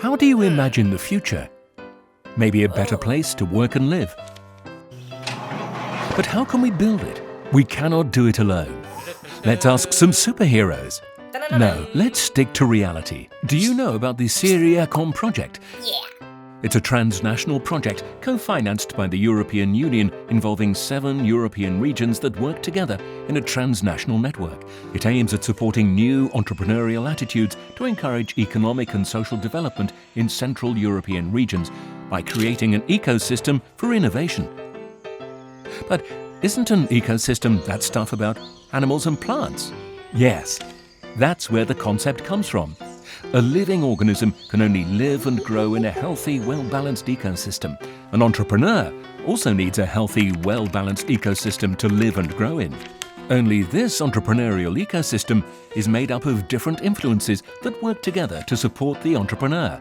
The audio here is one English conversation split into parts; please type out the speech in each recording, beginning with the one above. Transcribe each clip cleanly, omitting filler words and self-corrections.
How do you imagine the future? Maybe a better place to work and live. But how can we build it? We cannot do it alone. Let's ask some superheroes. No, let's stick to reality. Do you know about the CERIecon project? Yeah. It's a transnational project co-financed by the European Union involving 7 European regions that work together in a transnational network. It aims at supporting new entrepreneurial attitudes to encourage economic and social development in Central European regions by creating an ecosystem for innovation. But isn't an ecosystem that stuff about animals and plants? Yes, that's where the concept comes from. A living organism can only live and grow in a healthy, well-balanced ecosystem. An entrepreneur also needs a healthy, well-balanced ecosystem to live and grow in. Only this entrepreneurial ecosystem is made up of different influences that work together to support the entrepreneur.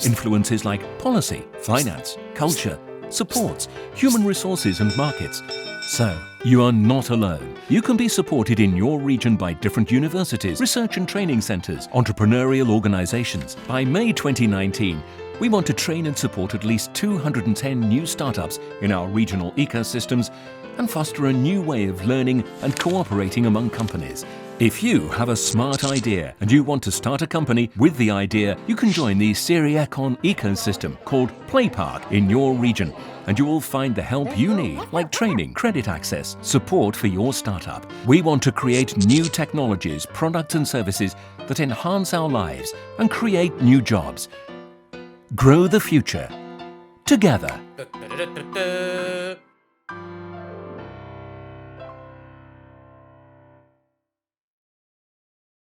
Influences like policy, finance, culture, supports, human resources and markets. So, you are not alone. You can be supported in your region by different universities, research and training centres, entrepreneurial organisations. By May 2019, we want to train and support at least 210 new startups in our regional ecosystems and foster a new way of learning and cooperating among companies. If you have a smart idea and you want to start a company with the idea, you can join the CERIecon ecosystem called Play Park in your region, and you will find the help you need, like training, credit access, support for your startup. We want to create new technologies, products and services that enhance our lives and create new jobs. Grow the future together.